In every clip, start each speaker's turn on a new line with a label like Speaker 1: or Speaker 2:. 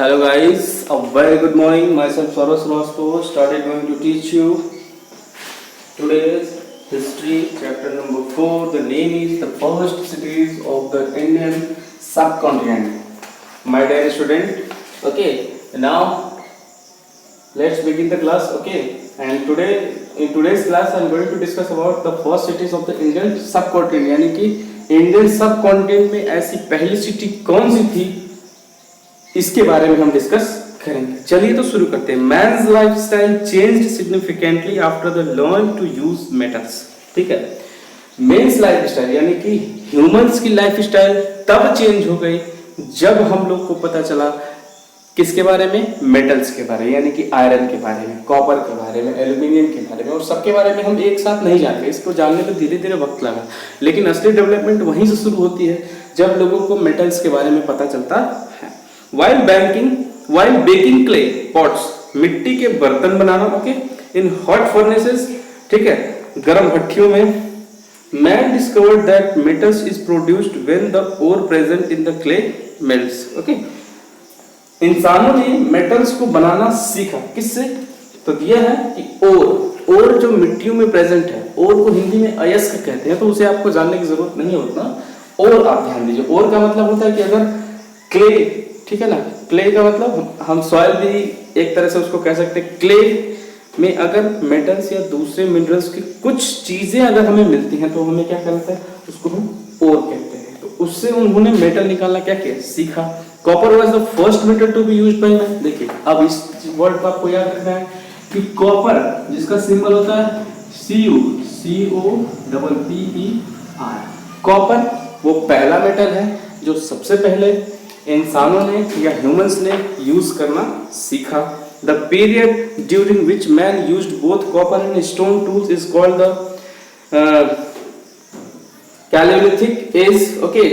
Speaker 1: Hello guys, a very good morning. Myself Saurabh Srivastava started going to teach you today's history chapter number 4. The name is the first cities of the Indian subcontinent. My dear student, okay, now let's begin the class, okay. And today in today's class I am going to discuss about the first cities of the Indian subcontinent. यानी कि Indian subcontinent में ऐसी पहली city कौन सी थी, इसके बारे में हम डिस्कस करेंगे। चलिए तो शुरू करते हैं। Man's lifestyle changed significantly after the learn to use metals. ठीक है, मेन्स लाइफस्टाइल यानी कि ह्यूमंस की लाइफस्टाइल तब चेंज हो गई जब हम लोग को पता चला किसके बारे में, मेटल्स के बारे में, यानी कि आयरन के बारे में, कॉपर के बारे में, एल्यूमिनियम के बारे में, और सबके बारे में हम एक साथ नहीं जानते। इसको जानने में धीरे धीरे वक्त लगा, लेकिन असली डेवलपमेंट वहीं से शुरू होती है जब लोगों को मेटल्स के बारे में पता चलता है। while baking clay pots, मिट्टी के बर्तन बनाना, ओके, इन हॉट फर्नेसेस, ठीक है, गर्म भट्टियों में, man discovered that metals is produced when the ore present in the clay melts, okay. इंसानों ने मेटल्स को बनाना सीखा किससे, तो दिया है कि ओर जो मिट्टियों में प्रेजेंट है, ओर को हिंदी में अयस्क कहते हैं, तो उसे आपको जानने की जरूरत नहीं होता। और आप ध्यान दीजिए, ओर का मतलब होता है कि अगर क्ले, ठीक है ना, क्ले का मतलब हम सॉइल भी एक तरह से उसको कह सकते हैं। क्ले में अगर मेटल्स या दूसरे मिनरल्स की कुछ चीजें अगर हमें मिलती हैं तो हमें क्या कहते हैं, उसको हम ओर कहते हैं। तो उससे उन्होंने मेटल निकालना क्या किया, सीखा। Copper was the first metal to be used by man. देखिए अब इस वर्ड को आपको याद रखना है कि कॉपर जिसका सिंबल होता है COPPER, कॉपर वो पहला मेटल है जो सबसे पहले इंसानों ने या ह्यूमंस ने यूज करना सीखा। The period during which man used both copper and stone tools is called the palaeolithic age, okay,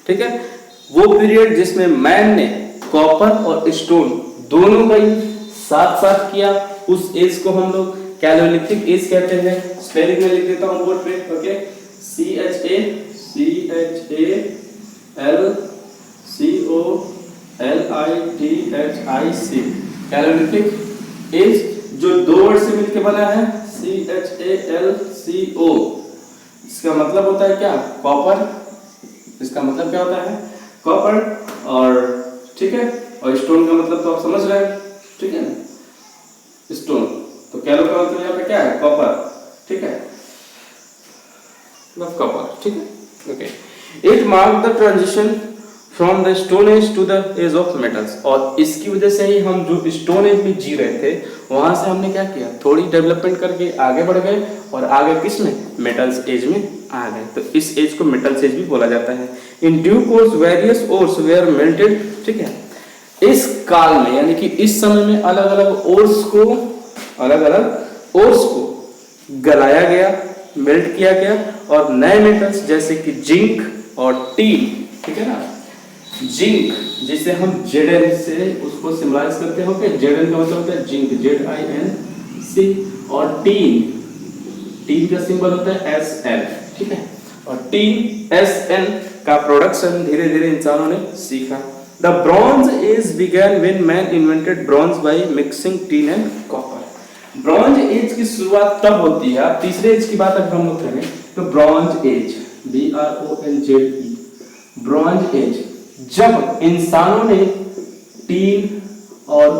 Speaker 1: ठीक है। वो पीरियड जिसमें मैन ने कॉपर और स्टोन दोनों का यूज साथ साथ किया, उस एज को हम लोग पैलियोलिथिक एज कहते हैं। स्पेलिंग में लिख देता हूं बोर्ड पे, ओके, CHALLITHIC, पैलियोलिथिक एज, जो दो वर्ड से मिलकर बना है, CHALCO। इसका मतलब होता है क्या, कॉपर। इसका मतलब क्या होता है, कॉपर, और ठीक है, और स्टोन का मतलब तो आप समझ रहे हैं, ठीक है ना, स्टोन। तो कैलो का मतलब यहाँ पे क्या है, कॉपर, ठीक है, कॉपर, ठीक है, okay. It mark the transition from the stone age to the age of metals. और इसकी वजह से ही हम जो स्टोन एज में जी रहे थे, वहां से हमने क्या किया, थोड़ी डेवलपमेंट करके आगे बढ़ गए, और आगे किस में, मेटल्स एज में आ गए। तो इस एज को मेटल्स एज भी बोला जाता है। In due course various ores were melted, ठीक है। इस काल में यानी कि इस समय में अलग अलग ओर्स को गलाया गया, मेल्ट किया गया, और नए मेटल्स जैसे कि जिंक और टीन, ठीक है ना, जिंक जिसे हम Zn से उसको सिम्बलाइज करते हो, Zn का मतलब होता है जिंक, ZINC, और टीन का सिंबल होता है Sn, ठीक है। और TSN का प्रोडक्शन धीरे धीरे इंसानों ने सीखा। The bronze age began when man invented bronze by mixing tin and copper. Bronze age की शुरुआत तब होती है, आप तीसरे एज की बात अगर हम लोग करें तो bronze age, BRONZE, bronze age, जब इंसानों ने टीन और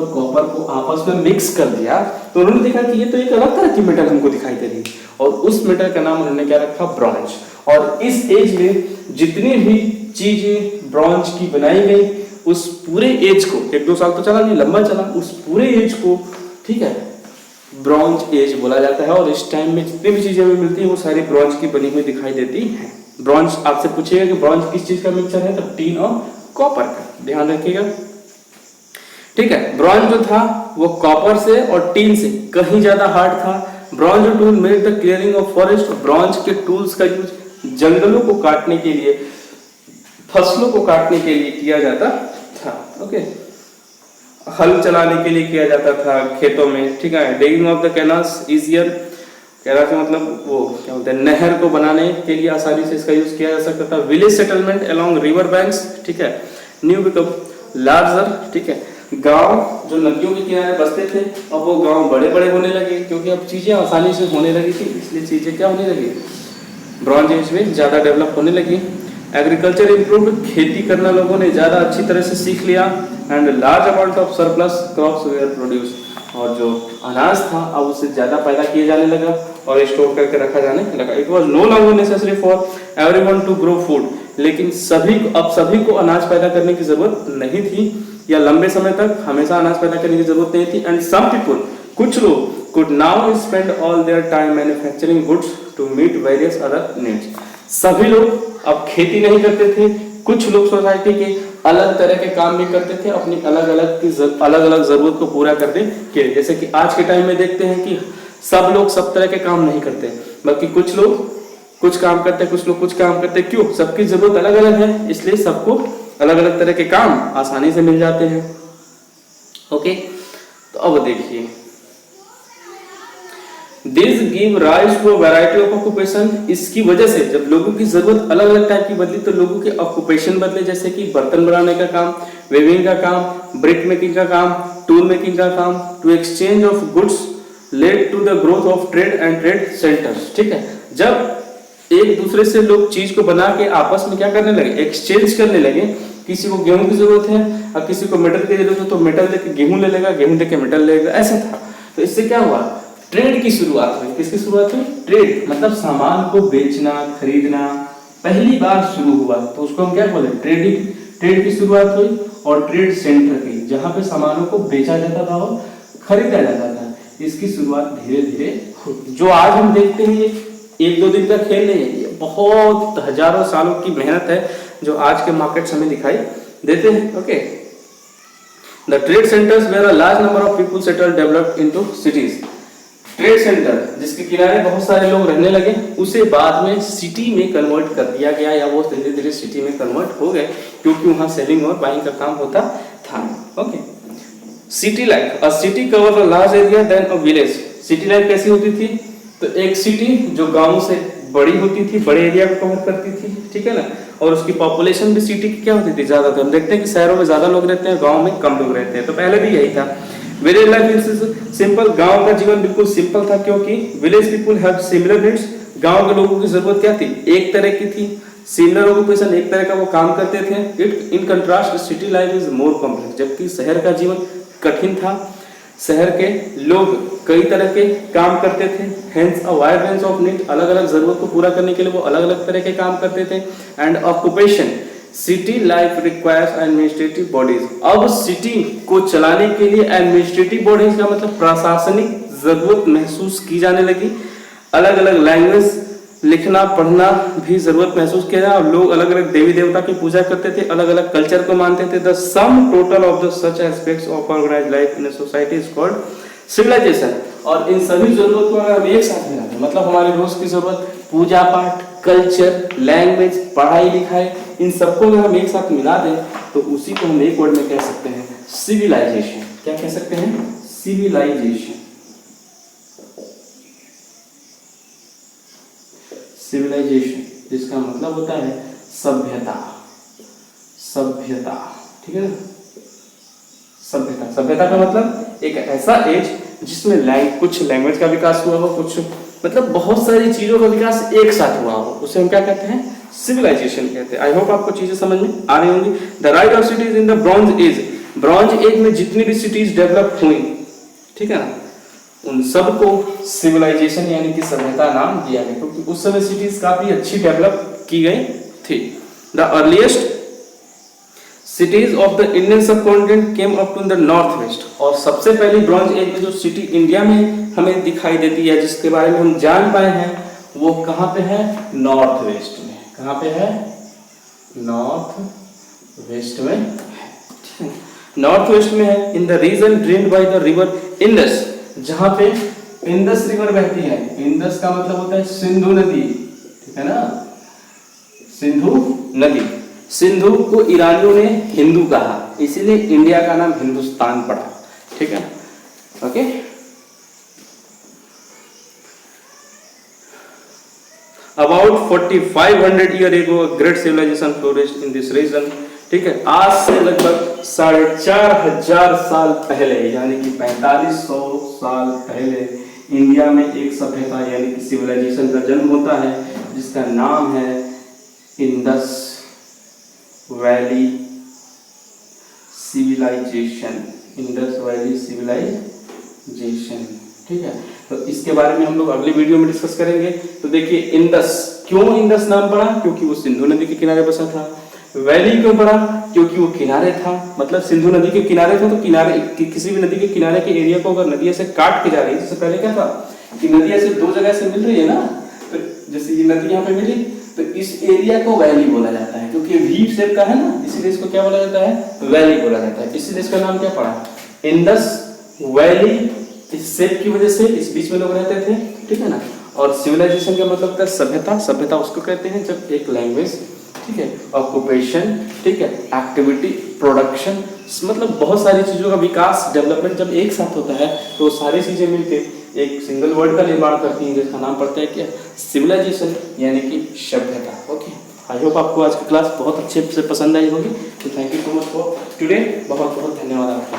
Speaker 1: कॉपर को आपस में मिक्स कर दिया, तो उन्होंने देखा कि ये तो एक अलग तरह की मेटल हमको दिखाई दे रही है, और उस मेटल का नाम उन्होंने क्या रखा, ब्रॉन्ज। और इस एज में जितनी भी चीजें ब्रॉन्ज की बनाई गई, उस पूरे एज को, 1-2 साल तो चला नहीं, लंबा चला, उस पूरे एज को, ठीक है, ब्रॉन्ज एज बोला जाता है। और इस टाइम में जितनी भी चीजें हमें मिलती है वो सारी ब्रॉन्ज की बनी हुई दिखाई देती है। ब्रॉन्ज आपसे पूछेगा कि ब्रॉन्ज किस चीज का मिक्सचर है, तो टीन और कॉपर का, ध्यान रखिएगा, ठीक है। ब्रॉन्ज जो था वो कॉपर से और टीन से कहीं ज्यादा हार्ड था। Bronze tool made the clearing of forest. Bronze के टूल्स का यूज जंगलों को काटने के लिए, फसलों को काटने के लिए किया जाता था, ओके, हल चलाने के लिए किया जाता था खेतों में, ठीक है। Digging of the canals easier कह रहा था मतलब वो क्या बोलते हैं, नहर को बनाने के लिए आसानी से इसका यूज किया जा सकता था। Village settlement along river banks, ठीक है, न्यू बिकम लार्जर, ठीक है, गांव जो नदियों के किनारे बसते थे अब वो गांव बड़े बड़े होने लगे, क्योंकि अब चीजें आसानी से होने लगी थी, इसलिए चीजें क्या होने लगी, ब्रॉन्ज एज में ज्यादा डेवलप होने लगी। एग्रीकल्चर इम्प्रूव्ड, खेती करना लोगों ने ज्यादा अच्छी तरह से सीख लिया। And large amount of surplus crops were produce, और जो अनाज था अब उससे ज्यादा पैदा किया जाने लगा और स्टोर करके रखा जाने लगा। It was no longer necessary for everyone to grow food, लेकिन अब सभी को अनाज पैदा करने की जरूरत नहीं थी, या लंबे समय तक हमेशा अनाज पैदा करने की जरूरत नहीं थी। एंड सम पीपल, कुछ लोग could now spend all their time manufacturing goods to meet various other needs. सभी लोग अब खेती नहीं करते थे, कुछ लोग सोसाइटी के अलग तरह के काम भी करते थे अपनी अलग अलग जरूरत को पूरा करने के लिए। जैसे कि आज के टाइम में देखते हैं कि सब लोग सब तरह के काम नहीं करते, बल्कि कुछ लोग कुछ काम करते हैं, कुछ लोग कुछ काम करते हैं। क्यों? सबकी जरूरत अलग अलग है, इसलिए सबको अलग अलग तरह के काम आसानी से मिल जाते हैं। ओके, तो अब देखिए, this give rise to variety of occupation. इसकी वजह से जब लोगों की जरूरत अलग अलग टाइप की बदली तो लोगों के ऑक्यूपेशन बदले, जैसे कि बर्तन बनाने का काम, वेविंग का काम, ब्रिक मेकिंग का काम, टूल मेकिंग का काम। To exchange of goods led to the growth of trade and trade centres, ठीक है। जब एक दूसरे से लोग चीज को बना के आपस में क्या करने लगे, एक्सचेंज करने लगे। किसी को गेहूं की जरूरत है और किसी को मेटल की जरूरत है तो मेटल लेके गेहूं ले लेगा, गेहूं लेके मेटल लेगा, ऐसा था। तो इससे क्या हुआ, ट्रेड की शुरुआत हुई। किसकी शुरुआत हुई? ट्रेड, मतलब सामान को बेचना खरीदना पहली बार शुरू हुआ, तो उसको हम क्या बोले, ट्रेडिंग। ट्रेड की शुरुआत हुई और ट्रेड सेंटर की, जहां पे सामानों को बेचा जाता था और खरीदा जाता था, इसकी शुरुआत धीरे धीरे हुई। जो आज हम देखते हैं ये एक दो दिन का खेल नहीं है, ये बहुत हजारों सालों की मेहनत है जो आज के मार्केट हमें दिखाई देते हैं। Okay, the trade centres where a large number of people settled developed into cities. Trade centre जिसके किनारे बहुत सारे लोग रहने लगे, उसे बाद में सिटी में कन्वर्ट कर दिया गया, या वो धीरे धीरे सिटी में कन्वर्ट हो गए, क्योंकि वहां सेलिंग और बाइंग का काम होता था। Okay, city life, a city cover a large area than a village. City life कैसी होती थी? तो एक सिटी जो गांव से बड़ी होती थी, बड़े एरिया को कवर करती थी, ठीक है ना, और उसकी पॉपुलेशन भी सिटी की क्या होती थी, ज्यादा थी। हम देखते हैं कि शहरों में ज्यादा लोग रहते हैं, गांव में कम लोग रहते हैं, तो पहले भी यही था। विलेज लाइफ इज सिंपल, गांव का जीवन बिल्कुल सिंपल था, क्योंकि village people have similar needs. गांव के लोगों की जरूरत क्या थी, एक तरह की थी, सिमिलर ऑक्यूपेशन, एक तरह का वो काम करते थे। It in contrast city life is more complex, जबकि शहर का जीवन कठिन था। शहर के लोग कई तरह के काम करते थे, hence a wide range of need, अलग अलग जरूरत को पूरा करने के लिए वो अलग अलग तरह के काम करते थे। And occupation, city life requires administrative bodies. अब सिटी को चलाने के लिए एडमिनिस्ट्रेटिव बॉडीज का मतलब प्रशासनिक जरूरत महसूस की जाने लगी। अलग अलग लैंग्वेज लिखना पढ़ना भी जरूरत महसूस किया जाए, और लोग अलग अलग देवी देवता की पूजा करते थे, अलग अलग कल्चर को मानते थे। The sum total of the such aspects of organised life in a society is called civilisation. और इन सभी जरूरत को अगर हम एक साथ मिलाते हैं, मतलब हमारी रोज की जरूरत, पूजा पाठ, कल्चर, लैंग्वेज, पढ़ाई लिखाई, इन सबको अगर हम एक साथ मिला दें तो उसी को हम एक वर्ड में कह सकते हैं सिविलाइजेशन। क्या कह सकते हैं? सिविलाइजेशन। सिविलाइजेशन जिसका मतलब होता है सभ्यता। सभ्यता, ठीक है ना, सभ्यता। सभ्यता का मतलब एक ऐसा एज जिसमें कुछ लैंग्वेज का विकास हुआ हो, कुछ मतलब बहुत सारी चीजों का विकास एक साथ हुआ हो, उसे हम क्या कहते हैं? सिविलाइजेशन कहते हैं। आई होप आपको चीजें समझ में आ रही होंगी। The right of cities in the bronze age, bronze age में जितनी भी सिटीज डेवलप हुई, ठीक है ना, उन सबको सिविलाइजेशन यानी कि सभ्यता नाम दिया गया, क्योंकि उस समय सिटीज काफी अच्छी डेवलप की गई थी। The earliest cities of the Indian subcontinent came up to the north west. और सबसे पहली ब्रॉन्ज एज में जो सिटी इंडिया में हमें दिखाई देती है, जिसके बारे में हम जान पाए हैं, वो कहाँ पे है? नॉर्थ वेस्ट में। कहाँ पे है? नॉर्थ वेस्ट में। नॉर्थ वेस्ट में है, in the region drained by the river Indus, जहां पे इंडस रिवर बहती है। इंडस का मतलब होता है सिंधु नदी, ठीक है ना, सिंधु नदी। सिंधु को ईरानियों ने हिंदू कहा, इसीलिए इंडिया का नाम हिंदुस्तान पड़ा, ठीक है, okay. About 4500 year ago great civilisation flourished in this region. ठीक है, आज से लगभग 4500 साल पहले यानी कि 4500 साल पहले इंडिया में एक सभ्यता यानी कि सिविलाइजेशन का जन्म होता है जिसका नाम है Indus Valley Civilisation. Indus Valley Civilisation. ठीक है, तो इसके बारे में हम लोग अगले वीडियो में डिस्कस करेंगे। तो देखिए इंडस, क्यों इंडस नाम पड़ा? क्योंकि वो सिंधु नदी के किनारे बसा था। वैली क्यों पड़ा? क्योंकि वो किनारे था, मतलब सिंधु नदी के किनारे था। तो किनारे किसी भी नदी के किनारे के एरिया को अगर नदी से काट के जा रही है, जैसे पहले क्या था कि नदी ऐसे दो जगह से मिल रही है ना, तो जैसे ये नदी यहाँ पे मिली तो इस एरिया को वैली बोला जाता है, क्योंकि वी शेप का है ना, इसीलिए इसको क्या बोला जाता है? वैली बोला जाता है। इसीलिए इसका नाम क्या पड़ा? Indus valley. इस शेप की वजह से इस बीच में लोग रहते थे। ठीक है ना, और सिविलाइजेशन का मतलब होता है सभ्यता। सभ्यता उसको कहते हैं जब एक लैंग्वेज, ठीक है, ऑक्यूपेशन, ठीक है, एक्टिविटी, प्रोडक्शन, मतलब बहुत सारी चीजों का विकास, डेवलपमेंट जब एक साथ होता है तो सारी चीजें मिलकर एक सिंगल वर्ड का निर्माण करती हैं, जिसका नाम पड़ता है क्या? सिविलाइजेशन यानी कि सभ्यता। ओके, आई होप आपको आज की क्लास बहुत अच्छे से पसंद आई होगी। तो thank you so much for today. बहुत बहुत धन्यवाद आपका।